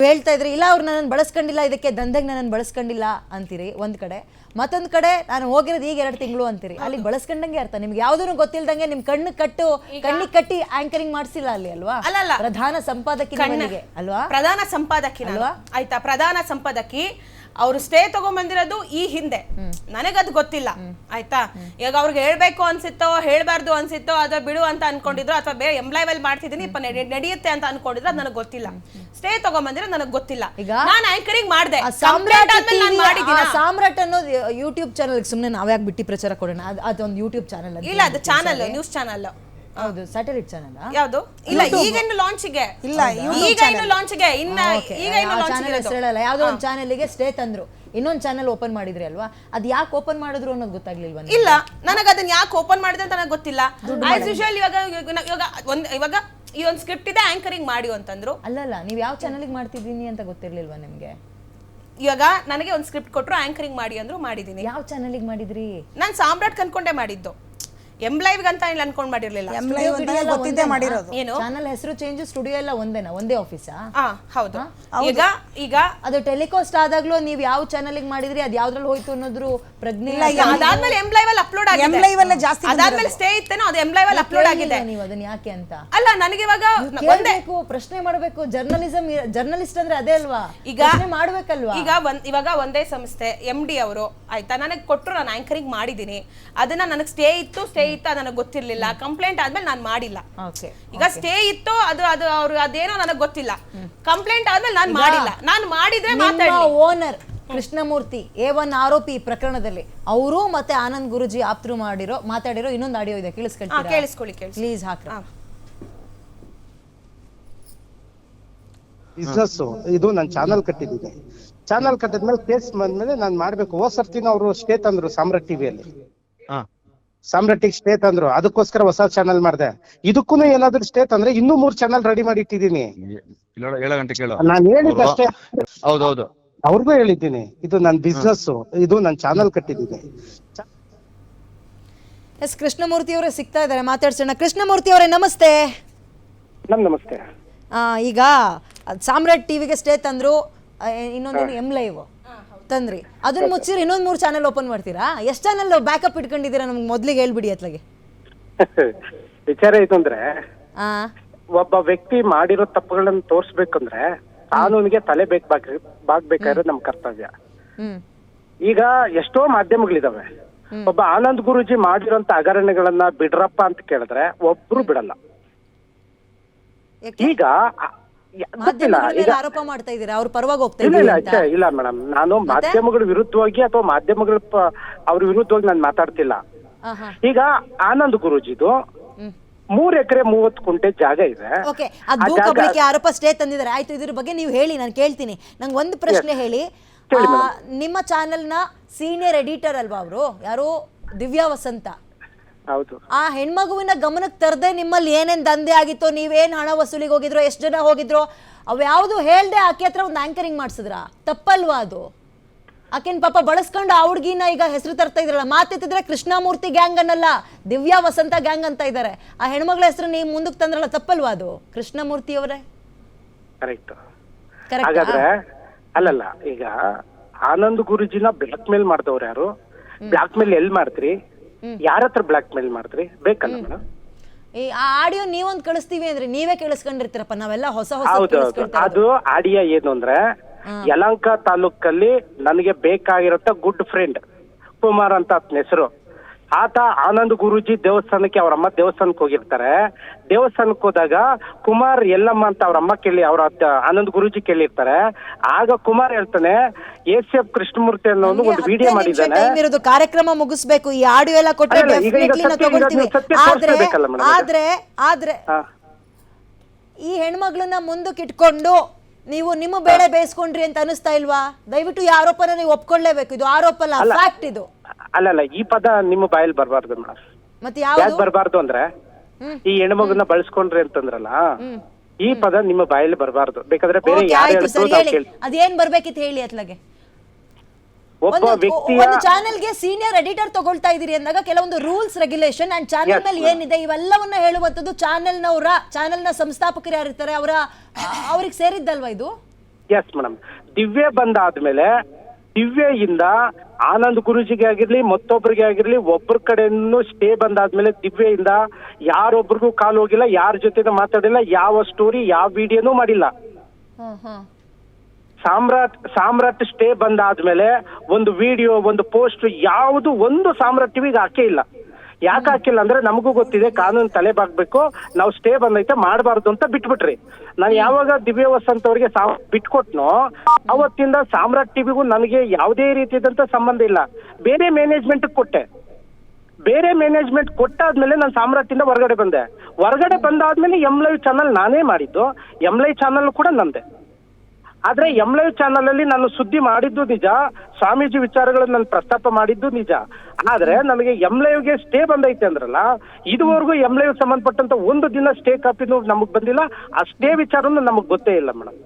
ಹೇಳ್ತಾ ಇದ್ರಿ ಇಲ್ಲ ಅವ್ರು ನನ್ನನ್ನು ಬಳಸ್ಕೊಂಡಿಲ್ಲ, ಇದಕ್ಕೆ ದಂಧೆಗೆ ನನ್ನನ್ನು ಬಳಸ್ಕೊಂಡಿಲ್ಲ ಅಂತೀರಿ ಒಂದ್ ಕಡೆ, ಮತ್ತೊಂದ್ ಕಡೆ ನಾನು ಹೋಗಿರೋದು ಈಗ 2 ತಿಂಗಳು ಅಂತೀರಿ. ಅಲ್ಲಿ ಬಳಸ್ಕೊಂಡಂಗೆ ಅರ್ಥ, ನಿಮ್ಗೆ ಯಾವ್ದೂ ಗೊತ್ತಿಲ್ದಂಗೆ ನಿಮ್ ಕಣ್ಣಿಗೆ ಕಟ್ಟಿ ಆಂಕರಿಂಗ್ ಮಾಡಿಸಿಲ್ಲ ಅಲ್ಲಿ ಅಲ್ವಾ? ಪ್ರಧಾನ ಸಂಪಾದಕಿ ಅಲ್ವಾ? ಪ್ರಧಾನ ಸಂಪಾದಕಿ ಅಲ್ವಾ? ಆಯ್ತಾ, ಪ್ರಧಾನ ಸಂಪಾದಕಿ ಅವ್ರು ಸ್ಟೇ ತಗೊಂಡ್ಬಂದಿರೋದು ಈ ಹಿಂದೆ, ನನಗದು ಗೊತ್ತಿಲ್ಲ ಆಯ್ತಾ. ಈಗ ಅವ್ರಿಗೆ ಹೇಳ್ಬೇಕು ಅನ್ಸಿತ್ತೋ ಹೇಳ್ಬಾರ್ದು ಅನ್ಸಿತ್ತೋ ಅಥವಾ ಬಿಡು ಅಂತ ಅನ್ಕೊಂಡಿದ್ರು ಅಥವಾ ಬೇರೆ ಎಂಪ್ಲಾಯ್ವೆಲ್ ಮಾಡ್ತಿದ್ದೀನಿ ನಡೆಯುತ್ತೆ ಅಂತ ಅನ್ಕೊಂಡಿದ್ರು, ಅದು ನನಗೆ ಗೊತ್ತಿಲ್ಲ. ಸ್ಟೇ ತಗೊಂಡ್ಬಂದಿರೋದು ನನಗೆ ಗೊತ್ತಿಲ್ಲ. ನಾನು ಆಂಕರಿಂಗ್ ಮಾಡಿದೆ, ಸಾಮ್ರಾಟ್ ಅನ್ನೋದು ಯೂಟ್ಯೂಬ್ ಚಾನಲ್. ಸುಮ್ಮನೆ ನಾವ್ಯಾಕೆ ಬಿಟ್ಟಿ ಪ್ರಚಾರ ಕೊಡೋಣ, ಅದೊಂದು ಯೂಟ್ಯೂಬ್ ಚಾನಲ್ ಇಲ್ಲ, ಅದು ಚಾನಲ್, ನ್ಯೂಸ್ ಚಾನಲ್. ಹೌದು, ಸ್ಯಾಟಲೈಟ್ ಚಾನಲ್ ಯಾವುದು? ಇಲ್ಲ, ಈಗ ಇನ್ನು ಲಾಂಚ್ಗೆ ಇಲ್ಲ, ಈಗ ಇನ್ನು ಲಾಂಚ್ಗೆ ಹೇಳಲ್ಲ. ಯಾವ್ದೋ ಒಂದು ಚಾನಲ್ಗೆ ಸ್ಟೇ ತಂದ್ರು, ಇನ್ನೊಂದು ಚಾನಲ್ ಓಪನ್ ಮಾಡಿದ್ರಿ ಅಲ್ವಾ? ಅದ್ ಯಾಕೆ ಓಪನ್ ಮಾಡಿದ್ರು ಅನ್ನೋದು ಗೊತ್ತಾಗ್ಲಿಲ್ವಾ? ಇಲ್ಲ, ನನಗೆ ಅದನ್ನ ಯಾಕೆ ಓಪನ್ ಮಾಡಿದೆ ಅಂತ ನನಗೆ ಗೊತ್ತಿಲ್ಲ. ಆಸ್ ಯೂಶುವಲ್ ಇವಾಗ ಈ ಒಂದು ಸ್ಕ್ರಿಪ್ಟ್ ಇದೆ, ಆಂಕರಿಂಗ್ ಮಾಡಿ ಅಂತಂದ್ರು. ಅಲ್ಲಲ್ಲ, ನೀವ್ ಯಾವ ಚಾನಲ್ಗೆ ಮಾಡ್ತಿದ್ದೀನಿ ಅಂತ ಗೊತ್ತಿರ್ಲಿಲ್ವಾ ನಿಮ್ಗೆ? ಇವಾಗ ನನಗೆ ಒಂದು ಸ್ಕ್ರಿಪ್ಟ್ ಕೊಟ್ಟರು, ಆಂಕರಿಂಗ್ ಮಾಡಿ ಅಂದ್ರು, ಮಾಡಿದೀನಿ. ಯಾವ ಚಾನಲ್ಗೆ ಮಾಡಿದ್ರಿ? ನಾನು ಸಾಮ್ರಾಟ್ ಅನ್ಕೊಂಡೆ ಮಾಡಿದ್ದು, ಎಂಬ್ಲೈವ್ ಅಂತ ಇಲ್ಲ ಅನ್ಕೊಂಡ್ ಮಾಡಿರ್ಲಿಲ್ಲ. ಏನು ಚಾನಲ್ ಹೆಸರು ಚೇಂಜ್, ಸ್ಟುಡಿಯೋ ಎಲ್ಲ ಒಂದೇನಾ? ಒಂದೇ ಆಫೀಸಾ? ಹೌದು. ಈಗ ಅದು ಟೆಲಿಕಾಸ್ಟ್ ಆದಾಗ್ಲೂ ನೀವು ಯಾವ ಚಾನಲ್ ಮಾಡಿದ್ರಿ, ಅದ್ ಯಾವ್ದ್ರಲ್ಲಿ ಹೋಯ್ತು ಅನ್ನೋದ್ರ ಪ್ರಜ್ಞೆ ಇಲ್ಲ. ಅದಾದ್ಮೇಲೆ ಎಂಬ್ಲೈವ್ ಅಲ್ಲಿ ಅಪ್ಲೋಡ್ ಆಗಿದೆ, ಅದಾದ್ಮೇಲೆ ಸ್ಟೇ ಇತ್ತೇನೋ, ಅದು ಎಂಬ್ಲೈವ್ ಅಲ್ಲಿ ಅಪ್ಲೋಡ್ ಆಗಿದೆ. ನೀವು ಅದನ್ನ ಯಾಕೆ ಅಂತ ಅಲ್ಲ, ನನಗೆ ಇವಾಗ ಪ್ರಶ್ನೆ ಮಾಡಬೇಕು. ಜರ್ನಲಿಸ್ಟ್ ಅಂದ್ರೆ ಅದೇ ಅಲ್ವಾ? ಈಗ ಮಾಡ್ಬೇಕಲ್ವಾ? ಇವಾಗ ಒಂದೇ ಸಂಸ್ಥೆ MD ಅವರು ಆಯ್ತಾ, ನನಗೆ ಕೊಟ್ಟರು, ನಾನು ಆಂಕರಿಂಗ್ ಮಾಡಿದೀನಿ. ಅದನ್ನ ನನಗೆ ಸ್ಟೇ ಇತ್ತು ನನಗೆ ಗೊತ್ತಿರ್ಲಿಲ್ಲ. ಕಂಪ್ಲೇಂಟ್ ಆದ್ಮೇಲೆ ನಾನು ಮಾಡಿಲ್ಲ. ಈಗ ಸ್ಟೇ ಇತ್ತು, ಅದು ಅವ್ರು ಅದೇನೋ ನನಗೆ ಗೊತ್ತಿಲ್ಲ. ಕಂಪ್ಲೇಂಟ್ ಆದ್ಮೇಲೆ ನಾನು ಮಾಡಿಲ್ಲ. ನಾನು ಮಾಡಿದ್ರೆ ಓನರ್ ಕೃಷ್ಣಮೂರ್ತಿ A1 ಆರೋಪಿ ಪ್ರಕರಣದಲ್ಲಿ ಅವರು ಮತ್ತೆ ಆನಂದ್ ಗುರುಜಿ ಆಪ್ತರು ಮಾತಾಡಿರೋ ಇನ್ನೊಂದು ಆಡಿಯೋ ಇದೆ, ಕೇಳಿಸ್ಕೊಳ್ಳಿ ಪ್ಲೀಸ್. ಹಾಕ್ರಿ. ಬಿಸ್ನೆಸ್ ಇದು ನಾನು ಚಾನಲ್ ಕಟ್ಟಿದ್ದೀನಿ. ಚಾನಲ್ ಕಟ್ಟಿದ್ಮೇಲೆ ಕೇಸ್ ಬಂದ್ಮೇಲೆ ನಾನು ಮಾಡ್ಬೇಕು. ಹೋದ್ ಸರ್ತಿನ ಅವರು ಸ್ಟೇ ತಂದ್ರು ಸಾಮ್ರಾಟ್ ಟಿವಿಯಲ್ಲಿ, ಸಾಮ್ರಾಟಿಗೆ ಸ್ಟೇ ತಂದ್ರು, ಅದಕ್ಕೋಸ್ಕರ ಹೊಸ ಚಾನಲ್ ಮಾಡಿದೆ. ಇದಕ್ಕೂ ಏನಾದ್ರು ಸ್ಟೇ ತಂದ್ರೆ ಇನ್ನೂ 3 ಚಾನಲ್ ರೆಡಿ ಮಾಡಿ ಇಟ್ಟಿದ್ದೀನಿ. ನಾನು ಹೇಳಿದ್ದಷ್ಟೇ, ಹೌದೌದು, ಅವ್ರಿಗೂ ಹೇಳಿದ್ದೀನಿ. ಇದು ನನ್ನ ಬಿಸ್ನೆಸ್, ಇದು ನಾನು ಚಾನಲ್ ಕಟ್ಟಿದ್ದೀನಿ. ಎಸ್, ಕೃಷ್ಣಮೂರ್ತಿ ಅವರೇ ಸಿಗ್ತಾ ಇದ್ದಾರೆ, ಮಾತಾಡ್ಸೋಣ. ಕೃಷ್ಣಮೂರ್ತಿ ಅವರೇ ನಮಸ್ತೆ. ನಮಸ್ತೆ. ಈಗ ಸಾಮ್ರಾಟ್ ಟಿವಿಗೆ ಸ್ಟೇ ತಂದ್ರು, ಇನ್ನೊಂದೇನು ಎಂಲೈವ್ ತಂದ್ರಿ, ಅದನ್ನ ಮುಚ್ಚಿರಿ ಇನ್ನೊಂದ್ 3 ಚಾನಲ್ ಓಪನ್ ಮಾಡ್ತೀರಾ? ಎಷ್ಟು ಚಾನಲ್ ಬ್ಯಾಕಪ್ ಇಟ್ಕೊಂಡಿದ್ದೀರಾ? ನಮ್ಗೆ ಮೊದ್ಲಿಗೆ ಹೇಳ್ಬಿಡಿ ಅತ್ಲಾಗೆ. ವಿಚಾರ ಇದು ಅಂದ್ರೆ, ಒಬ್ಬ ವ್ಯಕ್ತಿ ಮಾಡಿರೋ ತಪ್ಪುಗಳನ್ನ ತೋರ್ಸ್ಬೇಕಂದ್ರೆ ಕಾನೂನಿಗೆ ತಲೆ ಬಾಗ್ಬೇಕಾಗಿರೋದು ನಮ್ ಕರ್ತವ್ಯ. ಈಗ ಎಷ್ಟೋ ಮಾಧ್ಯಮಗಳಿದಾವೆ. ಒಬ್ಬ ಆನಂದ್ ಗುರುಜಿ ಮಾಡಿರೋಂತ ಹಗರಣಗಳನ್ನ ಬಿಡ್ರಪ್ಪ ಅಂತ ಕೇಳಿದ್ರೆ ಒಬ್ರು ಬಿಡಲ್ಲ. ಈಗ ಆರೋಪ ಮಾಡ್ತಾ ಇದ್ದೀರಾ, ಅವ್ರ ಪರವಾಗಿ ಹೋಗ್ತಾ ಇಲ್ಲ ಮೇಡಮ್, ನಾನು ಮಾಧ್ಯಮಗಳ ವಿರುದ್ಧವಾಗಿ ಅಥವಾ ಮಾಧ್ಯಮಗಳ ಅವ್ರ ವಿರುದ್ಧವಾಗಿ ನಾನು ಮಾತಾಡ್ತಿಲ್ಲ. ಈಗ ಆನಂದ್ ಗುರುಜಿದು 3 ಎಕರೆ 30 ಗುಂಟೆ ಜಾಗ ಇದೆ. ಆರೋಪ ಸ್ಟೇ ತಂದಿದ್ದಾರೆ, ಆಯ್ತು. ಇದ್ರ ಬಗ್ಗೆ ನೀವು ಹೇಳಿ, ನಾನು ಕೇಳ್ತೀನಿ. ನಂಗೆ ಒಂದು ಪ್ರಶ್ನೆ ಹೇಳಿ. ನಿಮ್ಮ ಚಾನೆಲ್ ನ ಸೀನಿಯರ್ ಎಡಿಟರ್ ಅಲ್ವಾ ಅವರು? ಯಾರು? ದಿವ್ಯಾ ವಸಂತ. ಹೌದು. ಆ ಹೆಣ್ಮಗುವಿನ ಗಮನಕ್ಕೆ ತರದೆ ನಿಮ್ಮಲ್ಲಿ ಏನೇನ್ ದಂಧೆ ಆಗಿತ್ತೋ, ನೀವೇನ್ ಹಣ ವಸೂಲಿಗೆ ಹೋಗಿದ್ರೋ, ಎಷ್ಟು ಜನ ಹೋಗಿದ್ರೋ, ಅವ್ಯಾವುದು ಹೇಳ್ದೆ ಆಕೆ ಹತ್ರ ಒಂದು ಆಂಕರಿಂಗ್ ಮಾಡ್ಸಿದ್ರ? ತಪ್ಪಲ್ವಾ ಅದು? ಆಕೆನ್ ಪಾಪ ಬಳಸ್ಕೊಂಡು ಆ ಹುಡ್ಗಿನ ಈಗ ಹೆಸರು ತರ್ತಾ ಇದ್ರಲ್ಲ. ಮಾತೆತ್ತಿದ್ರೆ ಕೃಷ್ಣಮೂರ್ತಿ ಗ್ಯಾಂಗ್ ಅನ್ನಲ್ಲ, ದಿವ್ಯಾ ವಸಂತ ಗ್ಯಾಂಗ್ ಅಂತ ಇದ್ದಾರೆ. ಆ ಹೆಣ್ಮಗಳ ಹೆಸರು ನೀವು ಮುಂದಕ್ಕೆ ತಂದ್ರಲ್ಲ, ತಪ್ಪಲ್ವಾ ಅದು? ಕೃಷ್ಣಮೂರ್ತಿ ಅವರೇ ಕರೆಕ್ಟ್. ಹಾಗಾದ್ರೆ ಅಲ್ಲಲ್ಲ, ಈಗ ಆನಂದ್ ಗುರುಜಿನ ಬ್ಲಾಕ್ ಮೇಲ್ ಮಾಡ್ದವ್ರು ಯಾರು? ಬ್ಲಾಕ್ ಮೇಲ್ ಎಲ್ಲಿ ಮಾಡ್ತೀರಿ? ಯಾರ ಹತ್ರ ಬ್ಲಾಕ್ ಮೇಲ್ ಮಾಡ್ತೀರಿ? ಬೇಕಲ್ಲ ಮೇಡಮ್. ಆ ಆಡಿಯೋ ನೀವೊಂದ್ ಕಳಿಸ್ತೀವಿ ಅಂದ್ರೆ ನೀವೇ ಕೇಳಿಸ್ಕೊಂಡಿರ್ತೀರಪ್ಪ, ನಾವೆಲ್ಲ ಹೊಸ ಹೊಸ. ಹೌದೌದು, ಅದು ಆಡಿಯೋ ಏನು ಅಂದ್ರೆ, ಯಲಹಂಕ ತಾಲೂಕಲ್ಲಿ ನನಗೆ ಬೇಕಾಗಿರತ್ತ ಗುಡ್ ಫ್ರೆಂಡ್ ಕುಮಾರ್ ಅಂತ ಆತನ ಹೆಸರು. ಆತ ಆನಂದ್ ಗುರುಜಿ ದೇವಸ್ಥಾನಕ್ಕೆ ಅವ್ರಮ್ಮ ದೇವಸ್ಥಾನಕ್ಕೆ ಹೋಗಿರ್ತಾರೆ. ದೇವಸ್ಥಾನಕ್ಕೆ ಹೋದಾಗ ಕುಮಾರ್ ಎಲ್ಲಮ್ಮ ಅಂತ ಅವ್ರಮ್ಮ ಕೇಳಿ, ಅವ್ರ ಆನಂದ್ ಗುರುಜಿ ಕೇಳಿರ್ತಾರೆ. ಆಗ ಕುಮಾರ್ ಹೇಳ್ತಾನೆ, ACF ಕೃಷ್ಣಮೂರ್ತಿ ಅನ್ನೋ ಒಂದು ವಿಡಿಯೋ ಮಾಡಿದ್ದಾನೆ. ಕಾರ್ಯಕ್ರಮ ಮುಗಿಸ್ಬೇಕು, ಈ ಆಡಿಯೋ ಎಲ್ಲ ಕೊಟ್ಟರೆ ಆದ್ರೆ ಈ ಹೆಣ್ಮಗಳನ್ನ ಮುಂದಕ್ಕೆ ಇಟ್ಕೊಂಡು ನೀವು ನಿಮ್ಮ ಬೇಳೆ ಬೇಯಿಸ್ಕೊಂಡ್ರಿ ಅಂತ ಅನಿಸ್ತಾ ಇಲ್ವಾ? ದಯವಿಟ್ಟು ಈ ಆರೋಪನ ನೀವು ಒಪ್ಕೊಳ್ಳೇಬೇಕು. ಇದು ಆರೋಪ ಅಲ್ಲ, ಫ್ಯಾಕ್ಟ್ ಇದು. ಅಲ್ಲಲ್ಲ, ಈ ಪದ ನಿಮ್ಮ ಬಾಯಲ್ಲಿ ಬರಬಾರ್ದು ಮೇಡಮ್. ಮತ್ತೆ ಯಾಕೆ ಬರಬಾರ್ದು ಅಂದ್ರೆ, ಈ ಹೆಣ್ಮಗನ್ನ ಬಳಸ್ಕೊಂಡ್ರಿ ಅಂತಂದ್ರಲ್ಲ, ಈ ಪದ ನಿಮ್ಮ ಬಾಯಲ್ಲಿ ಬರಬಾರ್ದು. ಬೇಕಾದ್ರೆ ಬೇರೆ ಅದೇನ್ ಬರ್ಬೇಕಿತ್ತು ಹೇಳಿ ಅತ್ಲಾಗೆ. ಒಬ್ಬ ವ್ಯಕ್ತಿ ಒಂದು ಚಾನೆಲ್ಗೆ ಸೀನಿಯರ್ ಎಡಿಟರ್ ತಗೊಳ್ತಾ ಇದೀರಿ ಅಂದಾಗ ಕೆಲವೊಂದು ರೂಲ್ಸ್ ರೆಗ್ಯುಲೇಷನ್ ಅಂಡ್ ಚಾನೆಲ್ ಮೇಲೆ ಏನಿದೆ ಇವೆಲ್ಲವನ್ನ ಹೇಳುವಂತದ್ದು ಚಾನೆಲ್ನ ಸಂಸ್ಥಾಪಕರು ಯಾರಿರ್ತಾರೆ ಅವ್ರಿಗೆ ಸೇರಿದ್ದಲ್ವಾ ಇದು? Yes madam. ದಿವ್ಯ ಬಂದಾದ್ಮೇಲೆ ದಿವ್ಯೆಯಿಂದ ಆನಂದ್ ಗುರೂಜಿಗೆ ಆಗಿರ್ಲಿ ಮತ್ತೊಬ್ಬರಿಗೆ ಆಗಿರ್ಲಿ ಒಬ್ಬರ ಕಡೆಯನ್ನು ಸ್ಟೇ ಬಂದಾದ್ಮೇಲೆ ದಿವ್ಯೆಯಿಂದ ಯಾರೊಬ್ರಿಗೂ ಕಾಲ್ ಹೋಗಿಲ್ಲ, ಯಾರ ಜೊತೆ ಮಾತಾಡಿಲ್ಲ, ಯಾವ ಸ್ಟೋರಿ ಯಾವ ವಿಡಿಯೋನೂ ಮಾಡಿಲ್ಲ. ಸಾಮ್ರಾಟ್ ಸ್ಟೇ ಬಂದಾದ್ಮೇಲೆ ಒಂದು ವಿಡಿಯೋ ಒಂದು ಪೋಸ್ಟ್ ಯಾವುದು ಒಂದು ಸಾಮ್ರಾಟ್ ಟಿವಿಗೆ ಹಾಕೇ ಇಲ್ಲ. ಯಾಕೆ ಹಾಕಿಲ್ಲ ಅಂದ್ರೆ ನಮಗೂ ಗೊತ್ತಿದೆ ಕಾನೂನು ತಲೆ ಬಾಗ್ಬೇಕು, ನಾವು ಸ್ಟೇ ಬಂದೈತೆ ಮಾಡಬಾರ್ದು ಅಂತ ಬಿಟ್ಬಿಟ್ರಿ. ನಾನು ಯಾವಾಗ ದಿವ್ಯ ವಸಂತ್ ಅವ್ರಿಗೆ ಬಿಟ್ಕೊಟ್ನೋ ಅವತ್ತಿಂದ ಸಾಮ್ರಾಟ್ ಟಿವಿಗೂ ನನಗೆ ಯಾವುದೇ ರೀತಿಯಾದಂತ ಸಂಬಂಧ ಇಲ್ಲ. ಬೇರೆ ಮ್ಯಾನೇಜ್ಮೆಂಟ್ ಕೊಟ್ಟೆ. ಬೇರೆ ಮ್ಯಾನೇಜ್ಮೆಂಟ್ ಕೊಟ್ಟಾದ್ಮೇಲೆ ನಾನು ಸಾಮ್ರಾಟ್ ಇಂದ ಹೊರಗಡೆ ಬಂದೆ. ಹೊರಗಡೆ ಬಂದಾದ್ಮೇಲೆ ಎಂ ಲೈವ್ ಚಾನಲ್ ನಾನೇ ಮಾಡಿದ್ದು, ಎಂ ಲೈವ್ ಚಾನಲ್ ಕೂಡ ನಂದೆ. ಆದ್ರೆ ಎಂ ಲೈವ್ ಚಾನಲ್ ಅಲ್ಲಿ ನಾನು ಸುದ್ದಿ ಮಾಡಿದ್ದು ನಿಜ, ಸ್ವಾಮೀಜಿ ವಿಚಾರಗಳನ್ನು ನಾನು ಪ್ರಸ್ತಾಪ ಮಾಡಿದ್ದು ನಿಜ. ಆದ್ರೆ ನನಗೆ ಎಂ ಲೈವ್ಗೆ ಸ್ಟೇ ಬಂದೈತೆ ಅಂದ್ರಲ್ಲ, ಇದುವರೆಗೂ ಎಂ ಲೈವ್ ಸಂಬಂಧಪಟ್ಟಂತ ಒಂದು ದಿನ ಸ್ಟೇ ಕಾಪಿನೂ ನಮಗ್ ಬಂದಿಲ್ಲ. ಆ ಸ್ಟೇ ವಿಚಾರನೂ ನಮಗ್ ಗೊತ್ತೇ ಇಲ್ಲ ಮೇಡಮ್.